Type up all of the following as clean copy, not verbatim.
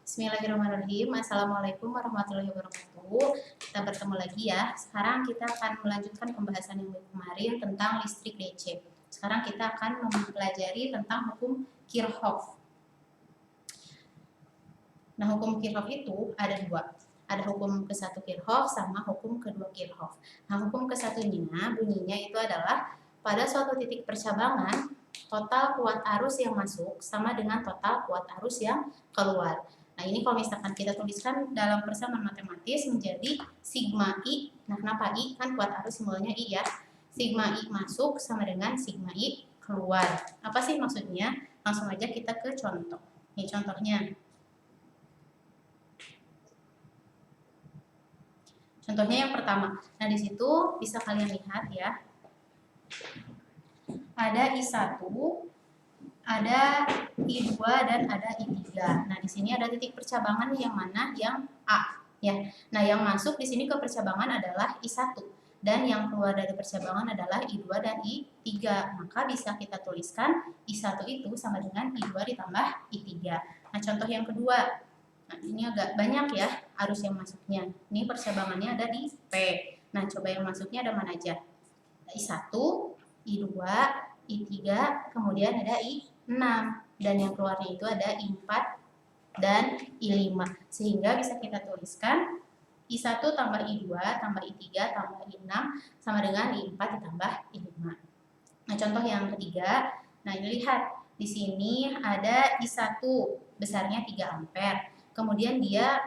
Bismillahirrahmanirrahim. Assalamualaikum warahmatullahi wabarakatuh. Kita bertemu lagi ya. Sekarang kita akan melanjutkan pembahasan yang kemarin tentang listrik DC. Sekarang kita akan mempelajari tentang hukum Kirchhoff. Nah, hukum Kirchhoff itu ada dua. Ada hukum ke-1 Kirchhoff sama hukum kedua Kirchhoff. Nah, hukum ke-1-nya bunyinya itu adalah pada suatu titik percabangan, total kuat arus yang masuk sama dengan total kuat arus yang keluar. Nah, ini kalau misalkan kita tuliskan dalam persamaan matematis menjadi sigma I. Nah, kenapa I? Kan kuat arus simbolnya I ya. Sigma I masuk sama dengan sigma I keluar. Apa sih maksudnya? Langsung aja kita ke contoh. Ini contohnya. Contohnya yang pertama. Nah, di situ bisa kalian lihat ya. Ada I1, ada I2 dan ada I3. Nah, di sini ada titik percabangan yang mana? Yang A ya. Nah, yang masuk di sini ke percabangan adalah I1 dan yang keluar dari percabangan adalah I2 dan I3. Maka bisa kita tuliskan I1 itu sama dengan I2 ditambah I3. Nah, contoh yang kedua. Nah, ini agak banyak ya arus yang masuknya. Ini percabangannya ada di P. Nah, coba yang masuknya ada mana aja? I1, I2, I3, kemudian ada I6, dan yang keluarnya itu ada I4 dan I5. Sehingga bisa kita tuliskan I1 tambah I2 tambah I3 tambah I6 sama dengan I4 ditambah I5. Nah, contoh yang ketiga, nah ini lihat, di sini ada I1 besarnya 3 ampere. Kemudian dia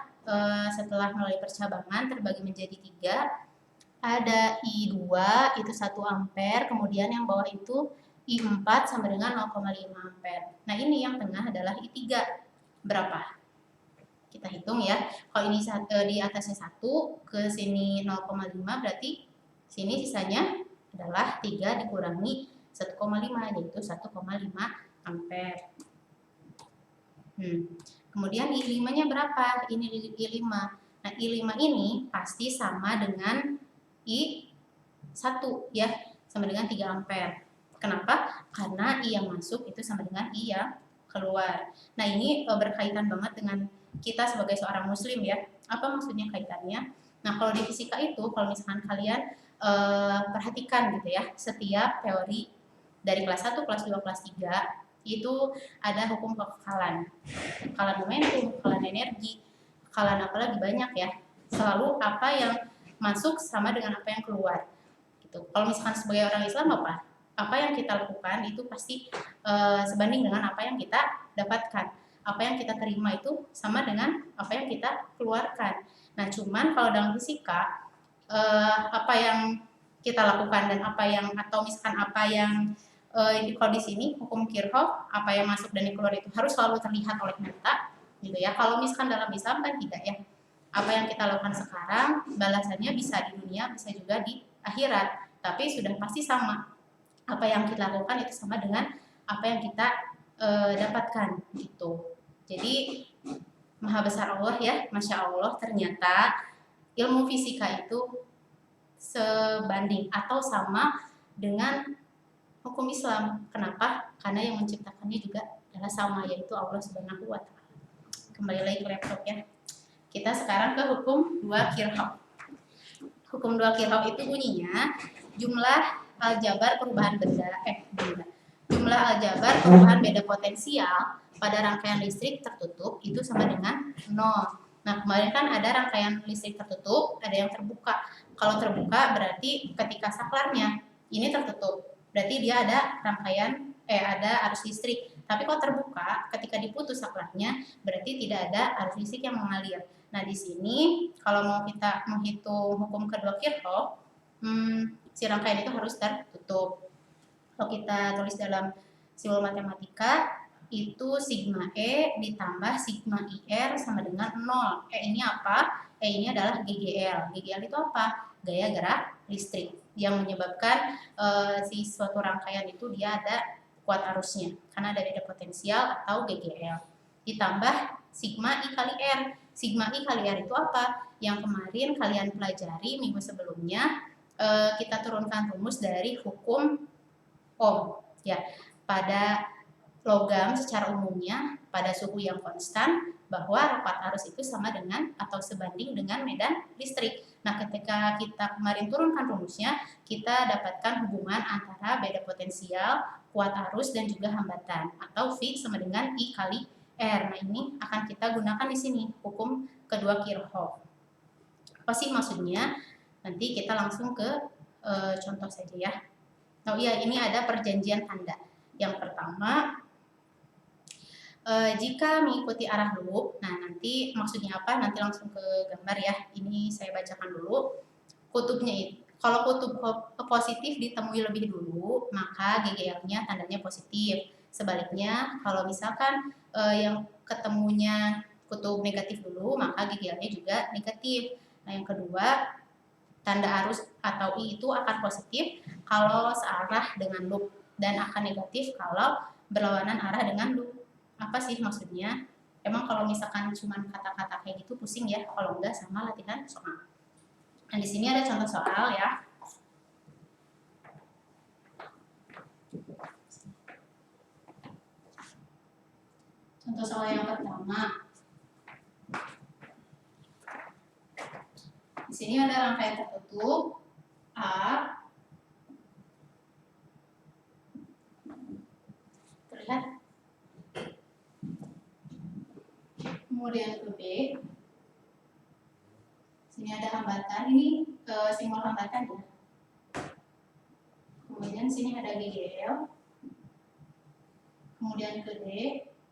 setelah melalui percabangan terbagi menjadi 3. Ada I2 itu 1 ampere, kemudian yang bawah itu I4 sama dengan 0,5 ampere. Nah, ini yang tengah adalah I3. Berapa? Kita hitung ya. Kalau ini di atasnya 1, ke sini 0,5, berarti sini sisanya adalah 3 dikurangi 1,5, yaitu 1,5 ampere. Kemudian I5-nya berapa? Ini I5. Nah, I5 ini pasti sama dengan I1 ya, sama dengan 3 ampere. Kenapa? Karena I yang masuk itu sama dengan I yang keluar. Nah, ini berkaitan banget dengan kita sebagai seorang muslim ya. Apa maksudnya kaitannya? Nah, kalau di fisika itu, kalau misalkan kalian perhatikan gitu ya, setiap teori dari kelas 1, kelas 2, kelas 3 itu ada hukum kekekalan. Kekalan momentum, kekekalan energi, kekekalan apa lagi banyak ya. Selalu apa yang masuk sama dengan apa yang keluar. Gitu. Kalau misalkan sebagai orang Islam apa yang kita lakukan itu pasti sebanding dengan apa yang kita dapatkan. Apa yang kita terima itu sama dengan apa yang kita keluarkan. Nah, cuman kalau dalam fisika apa yang kita lakukan dan apa yang atau misalkan apa yang kalau di sini hukum Kirchhoff, apa yang masuk dan yang keluar itu harus selalu terlihat oleh mata, gitu ya. Kalau misalkan dalam Islam kan tidak ya. Apa yang kita lakukan sekarang, balasannya bisa di dunia, bisa juga di akhirat. Tapi sudah pasti sama. Apa yang kita lakukan itu sama dengan apa yang kita dapatkan gitu. Jadi maha besar Allah ya, Masya Allah, ternyata ilmu fisika itu sebanding atau sama dengan hukum Islam. Kenapa? Karena yang menciptakannya juga adalah sama, yaitu Allah Subhanahu wa Ta'ala. Kembali lagi ke laptop ya. Kita sekarang ke hukum 2 Kirchhoff. Hukum 2 Kirchhoff itu bunyinya jumlah aljabar perubahan jumlah aljabar perubahan beda potensial pada rangkaian listrik tertutup itu sama dengan 0. Nah, kemarin kan ada rangkaian listrik tertutup, ada yang terbuka. Kalau terbuka berarti ketika saklarnya ini tertutup, berarti dia ada rangkaian ada arus listrik. Tapi kalau terbuka, ketika diputus saklarnya, berarti tidak ada arus listrik yang mengalir. Nah, di sini kalau mau kita menghitung hukum kedua Kirchhoff, si rangkaian itu harus tertutup. Kalau kita tulis dalam simbol matematika, itu sigma E ditambah sigma IR sama dengan 0. E ini apa? E ini adalah GGL. GGL itu apa? Gaya gerak listrik yang menyebabkan si suatu rangkaian itu dia ada kuat arusnya karena ada beda potensial atau GGL. Ditambah sigma I kali R. Sigma I kali R itu apa? Yang kemarin kalian pelajari minggu sebelumnya, kita turunkan rumus dari hukum Ohm ya. Pada logam secara umumnya pada suhu yang konstan bahwa rapat arus itu sama dengan atau sebanding dengan medan listrik. Nah, ketika kita kemarin turunkan rumusnya, kita dapatkan hubungan antara beda potensial, kuat arus, dan juga hambatan, atau V sama dengan I kali R. Nah, ini akan kita gunakan di sini, hukum kedua Kirchhoff. Apa sih maksudnya? Nanti kita langsung ke contoh saja ya. Oh iya, ini ada perjanjian tanda. Yang pertama, jika mengikuti arah loop, nah nanti maksudnya apa? Nanti langsung ke gambar ya. Ini saya bacakan dulu. Kutubnya itu, kalau kutub positif ditemui lebih dulu, maka GGL-nya tandanya positif. Sebaliknya, kalau misalkan yang ketemunya kutub negatif dulu, maka GGL-nya juga negatif. Nah, yang kedua, tanda arus atau I itu akan positif kalau searah dengan loop dan akan negatif kalau berlawanan arah dengan loop. Apa sih maksudnya? Emang kalau misalkan cuma kata-kata kayak gitu pusing ya, kalau enggak sama latihan soal. Nah, di sini ada contoh soal ya. Contoh soal yang pertama. Di sini ada rangkaian tertutup A. Terlihat. Kemudian ke B. Sini ada hambatan, ini simbol hambatan ya. Kemudian sini ada GGL. Kemudian ke D,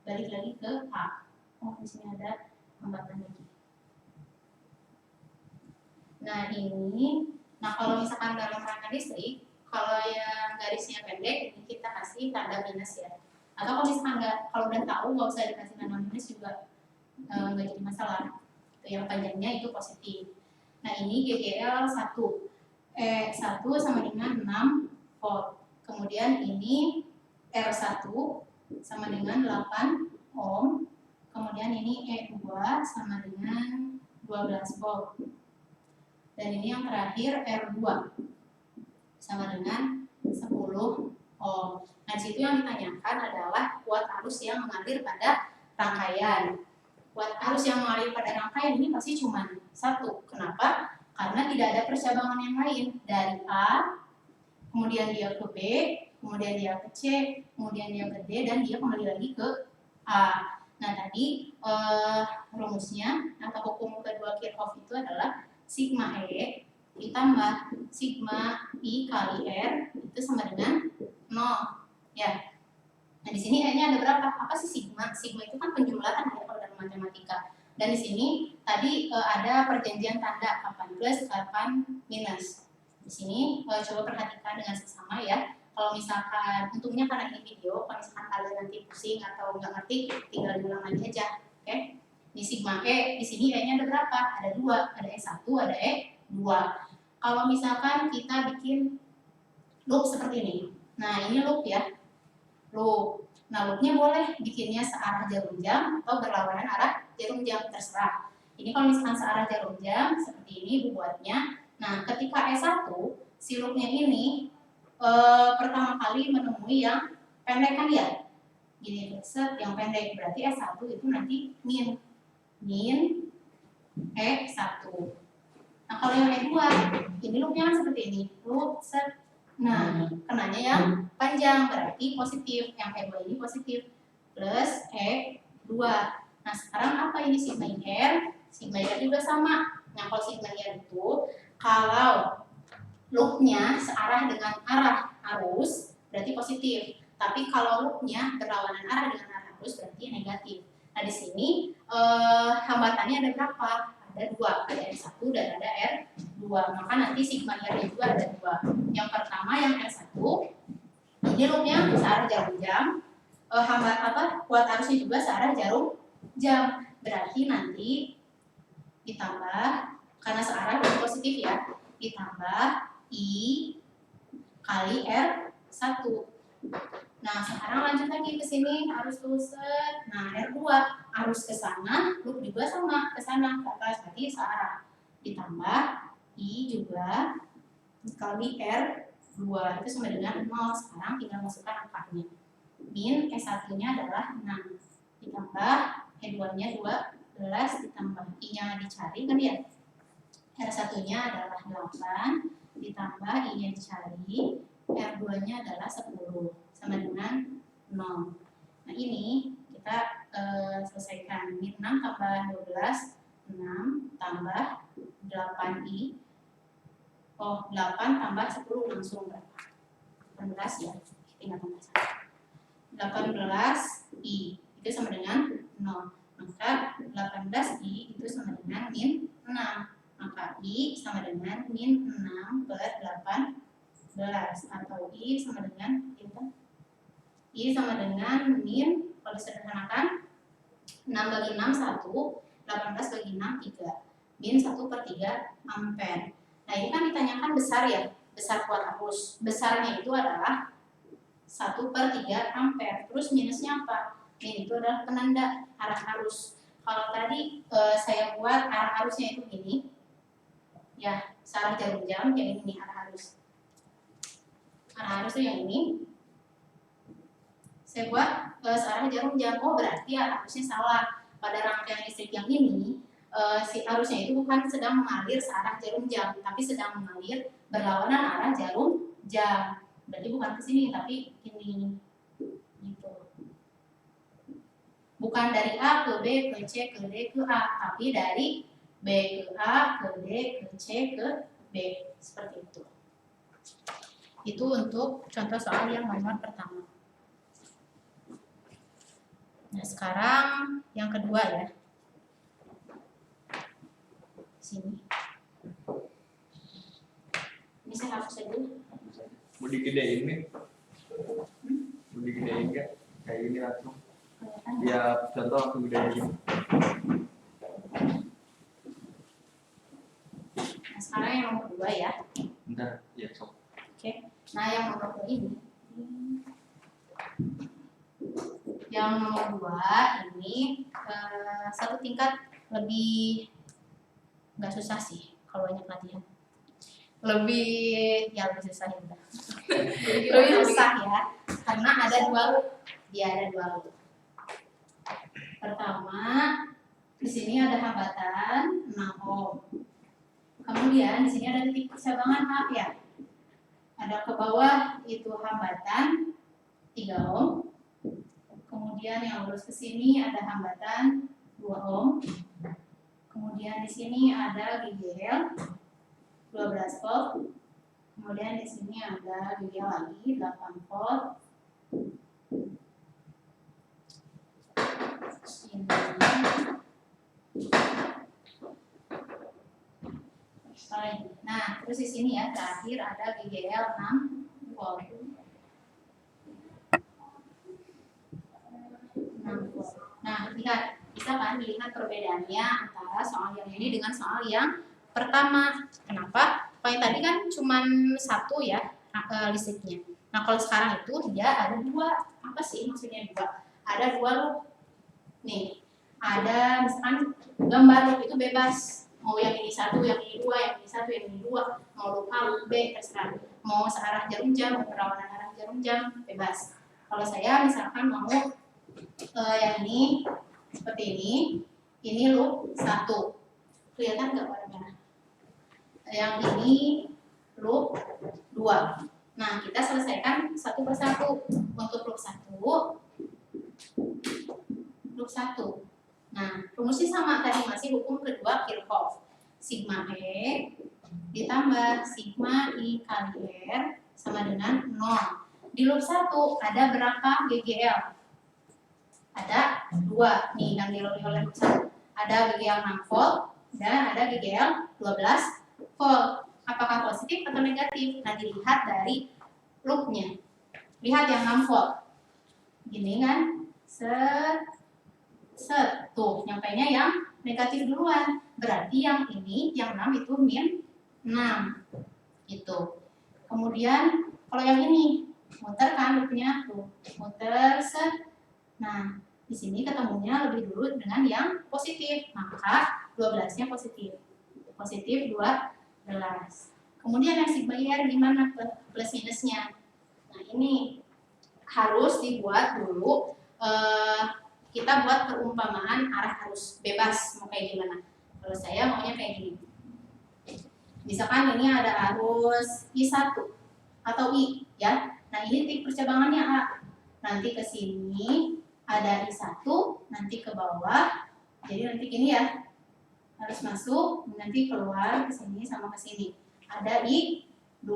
balik lagi ke A. Oh, di sini ada hambatan lagi. Nah, kalau misalkan dalam rangka listrik, kalau yang garisnya pendek, ini kita kasih tanda minus ya. Atau kalau misalkan kalau udah tahu, nggak usah dikasih tanda minus juga nggak jadi masalah. Yang panjangnya itu positif. Nah, ini GGL 1. 1 sama dengan 6 volt. Kemudian ini R1 sama dengan 8 ohm. Kemudian ini E2 sama dengan 12 volt. Dan ini yang terakhir R2 sama dengan 10 ohm. Nah, disitu yang ditanyakan adalah kuat arus yang mengalir pada rangkaian. Kuat arus yang mengalir pada rangkaian ini pasti cuma satu. Kenapa? Karena tidak ada percabangan yang lain. Dari A, kemudian dia ke B, kemudian dia ke C, kemudian dia ke D, dan dia kembali lagi ke A. Nah, tadi rumusnya atau hukum kedua Kirchhoff itu adalah sigma E ditambah sigma I kali R itu sama dengan 0. Ya. Nah, di sini E-nya ada berapa? Apa sih sigma? Sigma itu kan penjumlahan ya kalau dalam matematika. Dan di sini tadi ada perjanjian tanda kapan plus, kapan minus. Di sini coba perhatikan dengan seksama ya. Kalau misalkan, untungnya karena ini video, kalau misalkan kalian nanti pusing atau nggak ngerti, tinggal diulang lagi aja. Oke? Di sigma E, di sini E-nya ada berapa? Ada 2, ada E1, ada E2. Kalau misalkan kita bikin loop seperti ini. Nah, ini loop ya. Loop. Nah, loopnya boleh bikinnya searah jarum jam atau berlawanan arah jarum jam, terserah. Ini kalau misalkan searah jarum jam, seperti ini buatnya. Nah, ketika E1, si loopnya ini pertama kali menemui yang pendek kan ya? Gini, set yang pendek. Berarti E1 itu nanti min E1. Nah, kalau yang E2, ini loopnya kan seperti ini. Loop, set. Nah, kenanya yang panjang, berarti positif. Yang E2 ini positif. Plus E2. Nah, sekarang apa ini sigma IR? Sigma IR juga sama. Nah, kalau sigma IR itu, kalau loopnya searah dengan arah arus, berarti positif. Tapi kalau loopnya berlawanan arah dengan arah arus, berarti negatif. Nah, di sini hambatannya ada berapa? Ada 2, ada R1 dan ada R2. Maka nanti sigma R juga ada 2. Yang pertama yang R1, ini loopnya searah jarum jam, kuat arusnya juga searah jarum jam. Berarti nanti ditambah, karena searah berarti positif ya, ditambah I kali R1. Nah, sekarang lanjut lagi ke sini, arus set. Nah, R2 arus ke sana, loop juga sama ke sana, ke atas, berarti searah. Ditambah I juga kali R2 itu sama dengan 0. Sekarang tinggal masukkan angkanya. Min E1-nya adalah 6. Ditambah E2-nya 12 ditambah I-nya dicari kan ya. R1-nya adalah 8 ditambah I-nya dicari, R2-nya adalah 10 sama dengan 0. Nah ini kita selesaikan. Min 6 tambah 12, 6 tambah 8I. Oh, 8 tambah 10 langsung berapa? 18 ya. Ingat tambah 18I itu sama dengan 0. Maka 18I itu sama dengan min 6. Maka I sama dengan min 6 per 18. Atau I sama dengan I sama dengan min, kalau disederhanakan 6 bagi 6 1, 18 bagi 6 3. Min 1/3 ampere. Nah ini kan ditanyakan besar ya, besar kuat arus. Besarnya itu adalah 1/3 ampere. Terus minusnya apa? Min itu adalah penanda arah arus. Kalau tadi saya buat arah arusnya itu gini, ya searah jarum jam, yang ini arah arus. Arah arus itu yang ini. Saya buat searah jarum jam. Oh berarti arusnya salah. Pada rangkaian listrik yang ini, si arusnya itu bukan sedang mengalir searah jarum jam, tapi sedang mengalir berlawanan arah jarum jam. Berarti bukan ke sini, tapi ini. Gitu. Bukan dari A ke B ke C ke D ke A, tapi dari B ke A ke D ke C ke B. Seperti itu. Itu untuk contoh soal yang nomor pertama. Nah sekarang yang kedua ya. Sini. Ini saya hapus aja dulu. Mau digedein nih? Mau digedein nggak? Kayak gini langsung. Ya contoh langsung gedein. Nah sekarang yang nomor 2 ya. Bentar, ya sok. Oke. Nah yang nomor 2 ini. Yang nomor 2 ini satu tingkat lebih nggak susah sih kalau banyak latihan. Lebih susah ya udah. Lebih susah ya, karena ada dua loop. Dia ada dua loop. Pertama, di sini ada hambatan 6 ohm. Kemudian di sini ada titik percabangan A ya. Ada ke bawah itu hambatan 3 ohm. Kemudian yang lurus ke sini ada hambatan 2 ohm. Kemudian di sini ada GGL 12 volt. Kemudian di sini ada GGL lagi 8 volt. Ini. Nah, terus di sini ya terakhir ada GGL 6 volt. 6 volt. Nah, lihat, bisa kan dilihat perbedaannya antara soal yang ini dengan soal yang pertama. Kenapa? Kalau yang tadi kan cuma satu ya listriknya. Nah, kalau sekarang itu dia ada dua. Apa sih maksudnya dua? Ada dua loop. Nih, ada misalkan gambar loop itu bebas. Mau yang ini satu, yang ini dua, yang ini satu, yang ini dua. Mau loop A, loop B, terserah. Mau searah jarum jam, mau berlawanan arah jarum jam, bebas. Kalau saya misalkan mau yang ini seperti ini loop 1. Kelihatan nggak warna? Yang ini loop 2. Nah, kita selesaikan satu persatu. Untuk loop 1, loop 1. Nah, rumusnya sama tadi, masih hukum kedua Kirchhoff. Sigma E ditambah sigma I kali R sama dengan 0. Di loop 1 ada berapa GGL? Ada 2 nih yang dilolong oleh loop 1. Ada GGL 6 volt dan ada GGL 12 volt. Apakah positif atau negatif? Nah, dilihat dari loopnya. Lihat yang 6 volt. Gini kan? Tuh, nyampainya yang negatif duluan. Berarti yang ini, yang 6 itu min 6. Gitu. Kemudian, kalau yang ini, muter kan loopnya. Tuh, muter set. Nah, di sini ketemunya lebih dulu dengan yang positif, maka 12-nya positif. Positif 12. Kemudian yang sigma IR gimana plus minusnya? Nah, ini harus dibuat dulu kita buat perumpamaan arah arus bebas mau kayak gimana. Kalau saya maunya kayak gini. Misalkan ini ada arus I1 atau I ya. Nah, ini titik percabangannya A. Nanti ke sini ada I1, nanti ke bawah. Jadi nanti gini ya. Harus masuk, nanti keluar ke sini sama ke sini. Ada I2.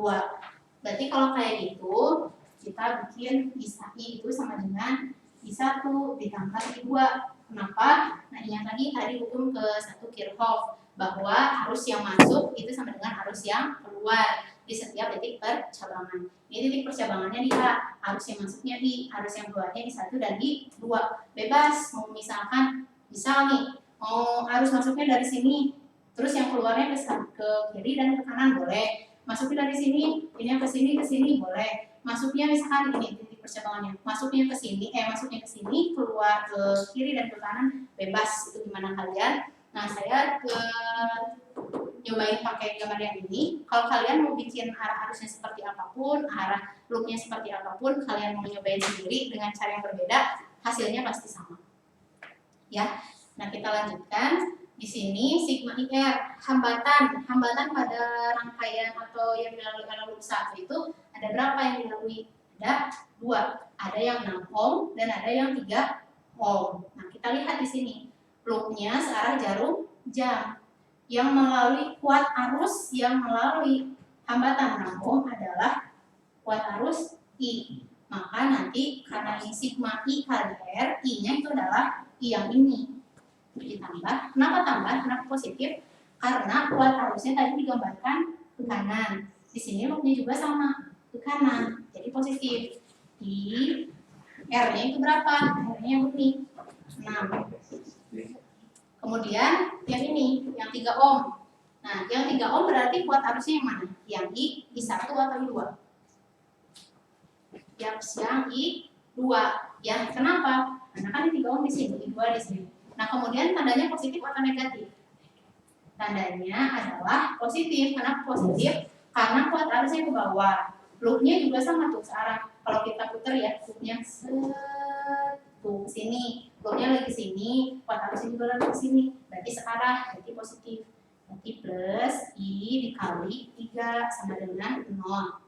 Berarti kalau kayak gitu, kita bikin I itu sama dengan I1 ditambah I2. Kenapa? Nah, yang tadi hukum ke-1 Kirchhoff bahwa arus yang masuk itu sama dengan arus yang keluar di setiap titik percabangan. Ini titik percabangannya di A, arus yang masuknya I, arus yang keluarnya I1 dan I2. Bebas mau misalkan, misal nih, mau arus masuknya dari sini, terus yang keluarnya ke kiri dan ke kanan boleh. Masuknya dari sini, ini ke sini boleh. Masuknya misalkan ini titik percabangannya, masuknya ke sini, keluar ke kiri dan ke kanan bebas. Itu gimana kalian? Nah, saya nyobain pakai gambar yang ini. Kalau kalian mau bikin arah arusnya seperti apapun, arah loopnya seperti apapun, kalian mau nyobain sendiri dengan cara yang berbeda, hasilnya pasti sama. Ya. Nah, kita lanjutkan. Di sini sigma IR, hambatan pada rangkaian atau yang dilalui oleh loop 1 itu ada berapa yang dilalui? Ada 2. Ada yang 6 ohm dan ada yang 3 ohm. Nah, kita lihat di sini. Loopnya searah jarum jam. Yang melalui kuat arus yang melalui hambatan 6 ohm adalah kuat arus I. Maka nanti karena ini sigma I kali R, I-nya itu adalah I yang ini. Ditambah, kenapa positif? Karena kuat arusnya tadi digambarkan ke kanan. Di sini loopnya juga sama, ke kanan. Jadi positif. Di R-nya itu berapa? R-nya yang ini 6. Kemudian yang ini, yang 3 ohm. Nah, yang 3 ohm berarti kuat arusnya yang mana? Yang I1 atau I2? Yang I2. Ya, kenapa? Karena kan 3 ohm di sini, I2 di sini. Nah, kemudian tandanya positif atau negatif? Tandanya adalah positif. Kenapa positif? Karena kuat arusnya ke bawah. Loopnya juga sama tuh searah. Kalau kita putar ya, loopnya tuh sini, loopnya lagi sini, kuat arusnya juga lagi ke sini. Berarti searah, berarti positif. Berarti plus I dikali 3 sama dengan 0.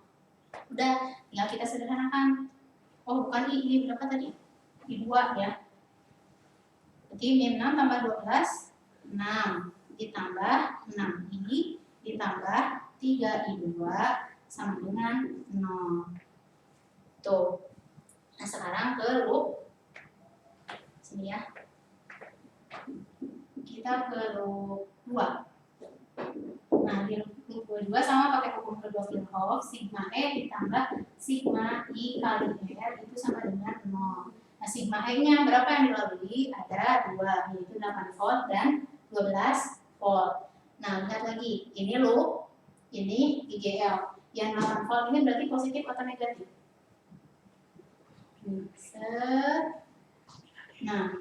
Udah, tinggal kita sederhanakan. Oh, bukan I berapa tadi? I2 ya. Jadi min 6 tambah 12, 6 ditambah 6I ditambah 3I2 sama dengan 0. Tuh. Nah, sekarang ke loop sini ya. Kita ke loop 2. Nah, di loop 2 sama pakai hukum kedua Kirchhoff, sigma E ditambah sigma I kali R itu sama dengan 0. Nah, sigma E-nya berapa yang dilalui? Ada 2, yaitu 8 volt dan 12 volt. Nah, lihat lagi, ini loop, ini IGL. Yang 8 volt ini berarti positif atau negatif? Nah,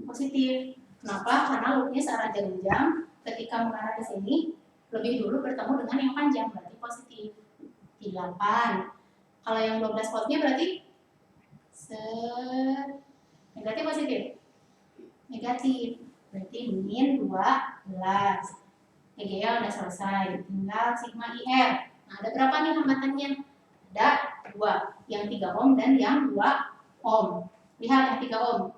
positif. Kenapa? Karena loopnya searah jarum jam, ketika mengarah ke sini, lebih dulu bertemu dengan yang panjang, berarti positif. 8. Kalau yang 12 voltnya berarti negatif positif? Negatif. Berarti min 12. EGL udah selesai. Tinggal sigma IR. Nah, ada berapa nih hambatannya? Ada 2. Yang 3 ohm dan yang 2 ohm. Lihat yang 3 ohm.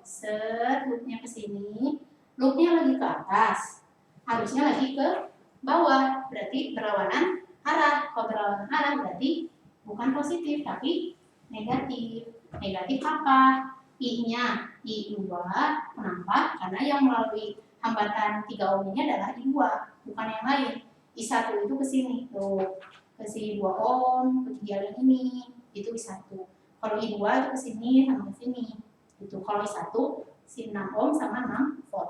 Loopnya ke sini. Loopnya lagi ke atas. Harusnya lagi ke bawah. Berarti berlawanan arah. Kalau berlawanan arah berarti bukan positif tapi negatif. Negatif apa? I-nya I2. Kenapa? Karena yang melalui hambatan 3 ohm ini adalah I2, bukan yang lain. I1 itu ke sini, tuh. Ke sini 2 ohm, ke 3 yang ini, itu I1. Kalau I2 itu ke sini sama ke sini. Itu kalau I1 si 6 ohm sama 6 volt.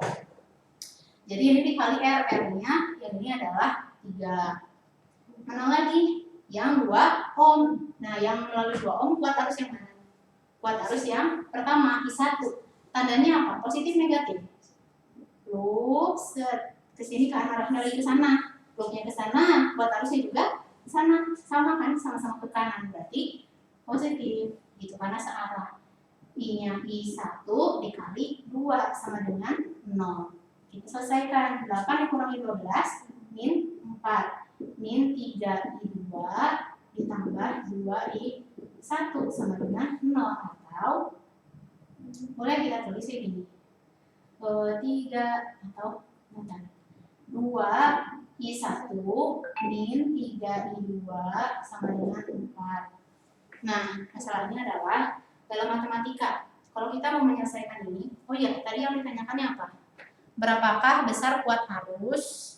Jadi ini dikali R, R-nya yang ini adalah 3. Mana lagi? Yang 2 ohm. Nah, yang melalui 2 ohm kuat arus yang mana? Kuat arus yang pertama, I1. Tandanya apa? Positif negatif? Loop ke sini kan arahnya lagi ke sana. Loopnya ke sana, kuat arusnya juga ke sana. Sama kan? Sama-sama ke kanan. Berarti positif. Gitu karena searah. I-nya I1 dikali 2 sama dengan 0. Kita selesaikan. 8 dikurangi 12, min 4. Min 3I2 ditambah 2I1 sama dengan 0. Atau, boleh kita tulis kayak gini. 3 atau 2I1 min 3I2 sama dengan 4. Nah, masalahnya adalah dalam matematika, kalau kita mau menyelesaikan ini, oh iya, tadi yang ditanyakannya apa? Berapakah besar kuat arus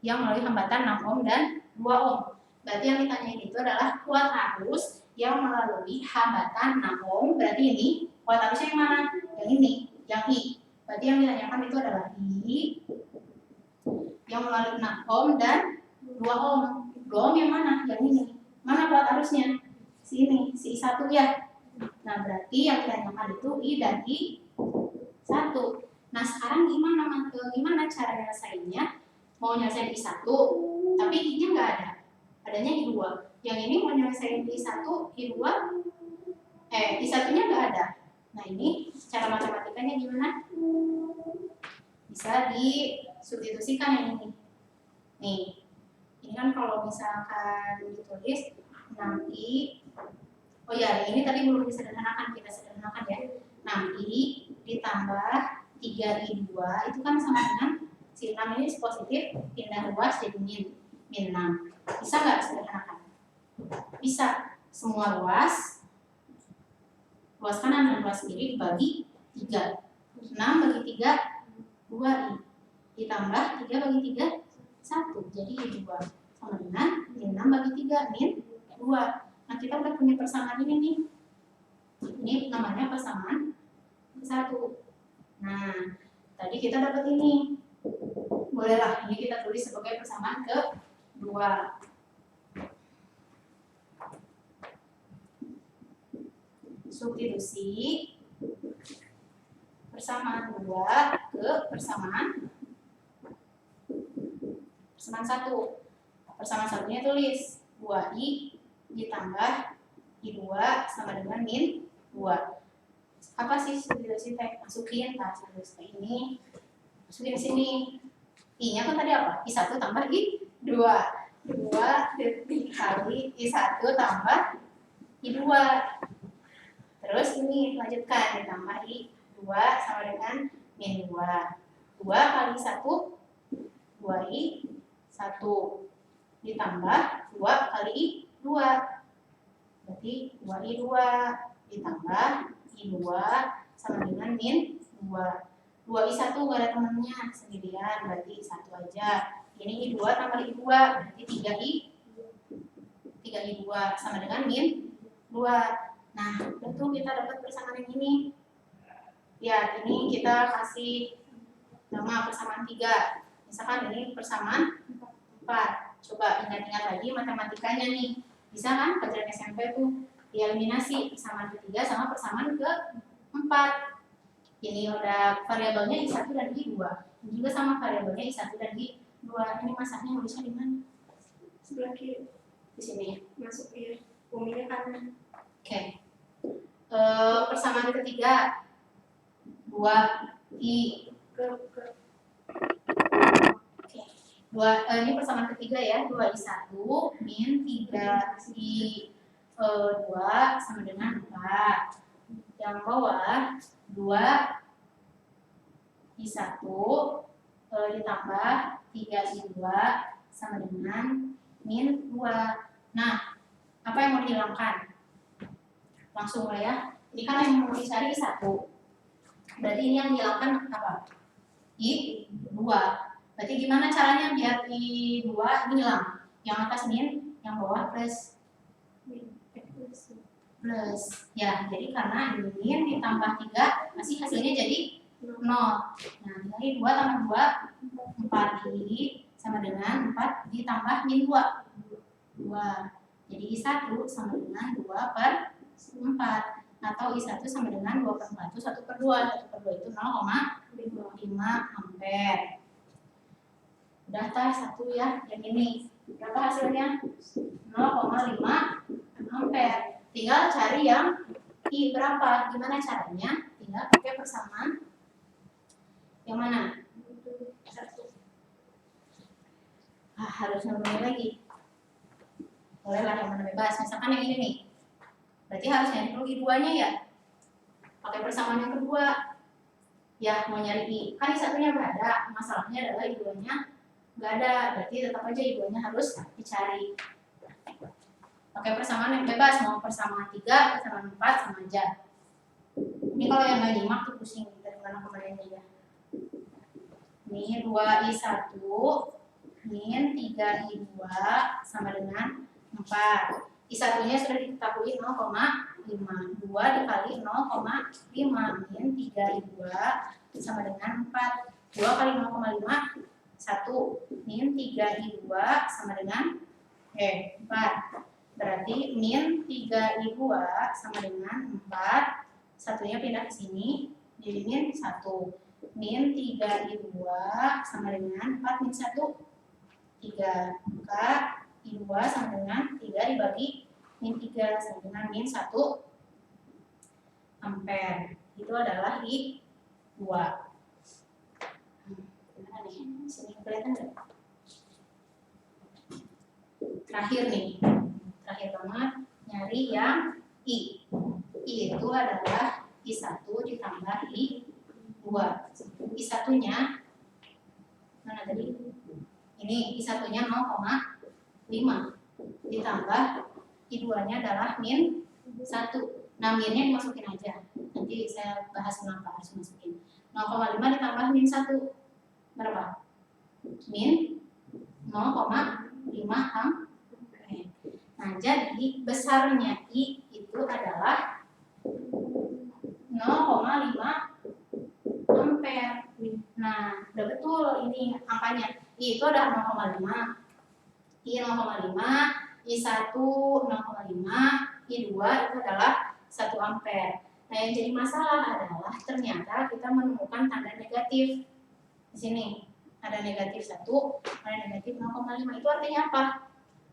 yang melalui hambatan 6 ohm dan 2 ohm? Berarti yang ditanyain itu adalah kuat arus yang melalui hambatan 6 ohm. Berarti ini kuat arusnya yang mana? Yang ini, yang I. Berarti yang ditanyakan itu adalah I yang melalui 6 ohm dan 2 ohm. 2 ohm yang mana? Yang ini. Mana kuat arusnya? Sini, si I1 ya. Nah, berarti yang ditanyakan itu I dan I1. Nah, sekarang gimana cara nyelesainnya? Mau nyelesain I1, tapi I-nya nggak ada. Adanya I2. Yang ini mau nyelesain I1, I2, I1-nya nggak ada. Nah, ini cara matematikanya gimana? Bisa disubstitusikan yang ini. Nih, ini kan kalau misalkan ditulis 6I, oh ya, ini tadi belum disederhanakan, kita sederhanakan ya. 6I ditambah 3I2 itu kan sama dengan si 6 ini positif, pindah luas jadi min 6. Bisa nggak sederhanakan? Bisa. Semua luas kanan dan luas kiri dibagi 3. 6 bagi 3, 2I. Ditambah 3 bagi 3, 1. Jadi 2. Sama dengan min 6 bagi 3, min 2. Nah, kita udah punya persamaan ini nih. Ini namanya persamaan 1. Nah, tadi kita dapat ini. Bolehlah, ini kita tulis sebagai persamaan ke-2. Substitusi persamaan 2 ke persamaan 1. Persamaan satunya tulis 2I ditambah I2 sama dengan min 2. Apa sih substitusi teh? Masukin terus ke ini. Masukin sini. I-nya kan tadi apa? I1 tambah I2. 2 dikali I1 tambah I2. Terus ini lanjutkan ditambah I2 sama dengan min 2. 2 kali 1, 2I1 ditambah 2 kali 2. Berarti 2I2 ditambah I2 sama dengan min 2. 2I1 gak ada temennya, sendirian, berarti 1 aja. Ini I2 tambah I2, berarti 3I2 sama dengan min 2. Nah, tentu kita dapat persamaan yang ini. Ya, ini kita kasih nama persamaan 3. Misalkan ini persamaan 4. Coba ingat-ingat lagi matematikanya nih. Bisa kan pelajaran SMP tuh dieliminasi persamaan ke-3 sama persamaan ke-4. Ini udah variabelnya I1 dan I2. Ini juga sama variabelnya I1 dan I2. Ini masaknya nulisnya di mana? Sebelah kiri. Di sini. Masuk ya. Umumnya kanan. Oke. Persamaan ketiga 2I ini persamaan ketiga ya, 2I1 min 3I2 sama dengan 4. Yang bawah 2I1 ditambah 3I2 sama dengan min 2. Nah, apa yang mau dihilangkan? Langsung lah ya. Ini kan yang mau dicari I1. Berarti ini yang dihilangkan apa? I2. Berarti gimana caranya biar I2 ini hilang? Yang atas min, yang bawah plus. Plus. Ya, jadi karena ini min ditambah 3, masih hasilnya jadi 0. Nah, ini 2 tambah 2, 4I sama dengan 4 ditambah min 2. 2. Jadi I1 sama dengan 2 per 4. Atau I1 sama dengan 2 per 4 itu 1 per 2. 1 per 2 itu 0,5 ampere. Udah tar 1 ya, yang ini. Berapa hasilnya? 0,5 ampere. Tinggal cari yang I berapa? Gimana caranya? Tinggal pakai persamaan yang mana? Harus nambah lagi. Bolehlah yang mana bebas. Misalkan yang ini nih. Berarti harus nyari dulu I2-nya ya. Pakai persamaan yang kedua. Ya, mau nyari I. Kan I satunya nggak ada. Masalahnya adalah I2-nya nggak ada. Berarti tetap aja I2-nya harus dicari. Pakai persamaan yang bebas. Mau persamaan 3, persamaan 4, sama aja. Ini kalau yang nggak nyimak tuh pusing. Dari mana kemarinnya ya. Ini 2I1 min 3I2 sama dengan 4. I1-nya sudah diketahui 0,5. 2 dikali 0,5 min 3I2 sama dengan 4. 2 kali 0,5 1 min 3I2 sama dengan 4. Berarti min 3I2 sama dengan 4. Satunya pindah ke sini jadi min 1. Min 3I2 sama dengan 4 min 1 3. Maka I2 sama dengan 3 dibagi min 3 sama dengan min 1 ampere. Itu adalah I2. Gimana nih? Sini kelihatan nggak? Terakhir nih. Terakhir banget nyari yang I. I itu adalah I1 ditambah I2. I1-nya mana tadi? Ini I1-nya 0,5 ditambah I2-nya adalah min 1. Nah, minnya dimasukin aja. Nanti saya bahas kenapa harus masukin. 0,5 ditambah min 1 berapa? Min 0,5 ampere. Nah, jadi besarnya I itu adalah 0,5 ampere. Nah, udah betul ini angkanya. I itu ada 0,5. I 0,5, I1 0,5, I2 itu adalah 1 ampere. Nah, yang jadi masalah adalah ternyata kita menemukan tanda negatif. Di sini ada negatif 1, ada negatif 0,5. Itu artinya apa?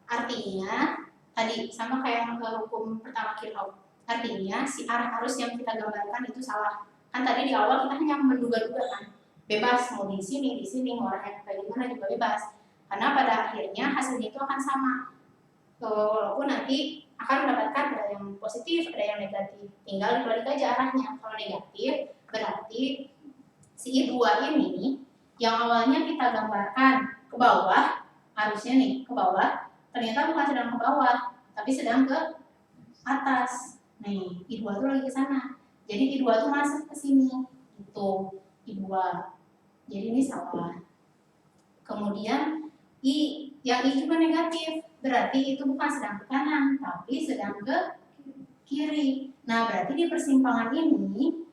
Artinya tadi sama kayak hukum pertama Kirchhoff. Artinya si arah arus yang kita gambarkan itu salah. Kan tadi di awal kita hanya menduga-duga kan. Bebas mau di sini, mau arahnya kayak gimana juga bebas. Karena pada akhirnya hasilnya itu akan sama. Walaupun nanti akan mendapatkan ada yang positif, ada yang negatif. Tinggal dibalik aja arahnya. Kalau negatif berarti si I2 ini yang awalnya kita gambarkan ke bawah, harusnya nih ke bawah, ternyata bukan sedang ke bawah, tapi sedang ke atas. Nih, I2 itu lagi ke sana. Jadi I2 itu masuk ke sini. Itu I2. Jadi ini salah. Kemudian yang I juga negatif, berarti itu bukan sedang ke kanan, tapi sedang ke kiri. Nah, berarti di persimpangan ini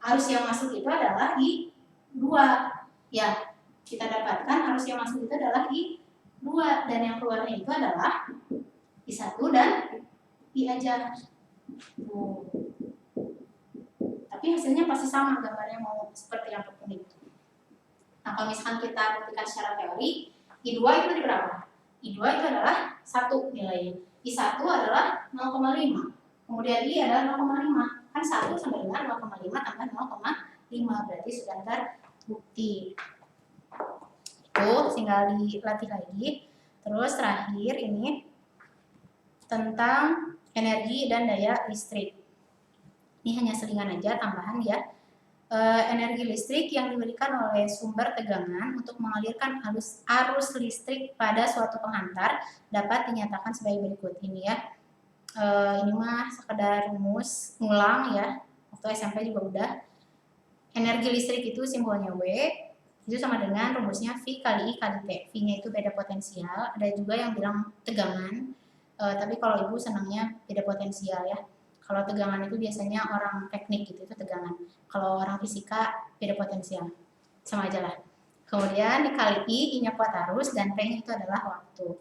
arus yang masuk itu adalah I2. Ya, kita dapatkan arus yang masuk itu adalah I2 dan yang keluarnya itu adalah I1 dan I aja. Tapi hasilnya pasti sama, gambarnya mau seperti yang apapun itu. Nah, kalau misalkan kita buktikan secara teori, I2 itu di berapa? I2 itu adalah 1 nilainya. I1 adalah 0,5. Kemudian I adalah 0,5. Kan 1 sama dengan 0,5 tambah 0,5. Berarti sudah terbukti. Itu tinggal dilatih lagi. Terus terakhir ini tentang energi dan daya listrik. Ini hanya selingan aja tambahan ya. Energi listrik yang diberikan oleh sumber tegangan untuk mengalirkan arus listrik pada suatu penghantar dapat dinyatakan sebagai berikut. Ini ya, ini mah sekedar rumus ngulang ya, waktu SMP juga udah. Energi listrik itu simbolnya W, itu sama dengan rumusnya V kali I kali T. V-nya itu beda potensial, ada juga yang bilang tegangan, tapi kalau ibu senangnya beda potensial ya. Kalau tegangan itu biasanya orang teknik gitu, itu tegangan. Kalau orang fisika beda potensial, sama aja lah. Kemudian dikali I-nya kuat arus, dan P-nya itu adalah waktu.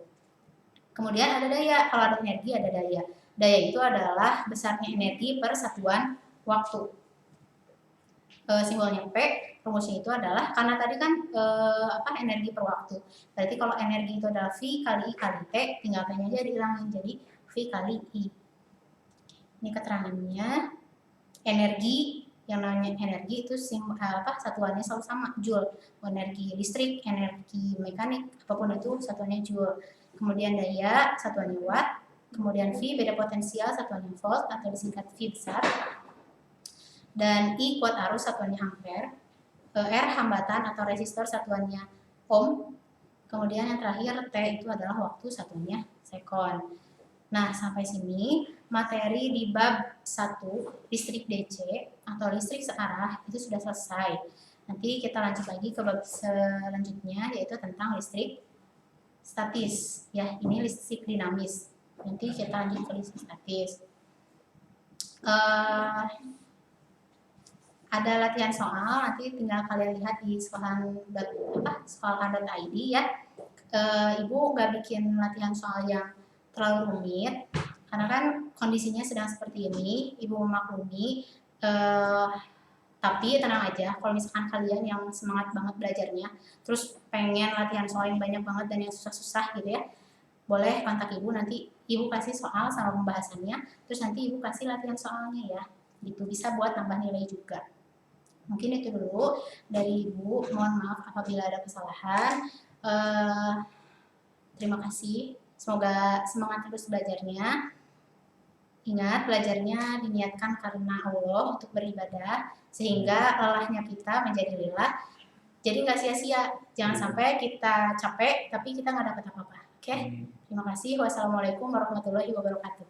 Kemudian ada daya, kalau ada energi ada daya. Daya itu adalah besarnya energi per satuan waktu. Simbolnya P, rumusnya itu adalah, karena tadi kan energi per waktu. Berarti kalau energi itu adalah V kali I kali T, tinggal P-nya aja dihilangin, jadi V kali I. Ini keterangannya. Energi, yang namanya energi itu satuannya selalu sama, joule. Energi listrik, energi mekanik, apapun itu satuannya joule. Kemudian daya, satuannya watt. Kemudian V, beda potensial, satuannya volt atau disingkat V besar. Dan I, kuat arus, satuannya ampere. R, hambatan atau resistor, satuannya ohm. Kemudian yang terakhir T itu adalah waktu, satuannya sekon. Nah, sampai sini materi di bab 1 listrik DC atau listrik searah itu sudah selesai. Nanti kita lanjut lagi ke bab selanjutnya, yaitu tentang listrik statis. Ya, ini listrik dinamis. Nanti kita lanjut ke listrik statis. Ada latihan soal, nanti tinggal kalian lihat di sekolahan.id ya. Ibu nggak bikin latihan soal yang terlalu rumit, karena kan kondisinya sedang seperti ini, ibu memaklumi. Tapi tenang aja, kalau misalkan kalian yang semangat banget belajarnya, terus pengen latihan soal yang banyak banget dan yang susah-susah gitu ya, boleh kontak ibu, nanti ibu kasih soal sama pembahasannya, terus nanti ibu kasih latihan soalnya ya, gitu, bisa buat tambah nilai juga. Mungkin itu dulu dari ibu, mohon maaf apabila ada kesalahan. Terima kasih. Semoga semangat terus belajarnya. Ingat, belajarnya diniatkan karena Allah untuk beribadah, sehingga lelahnya kita menjadi lelah. Jadi nggak sia-sia. Jangan sampai kita capek, tapi kita nggak dapat apa-apa. Oke? Terima kasih. Wassalamualaikum warahmatullahi wabarakatuh.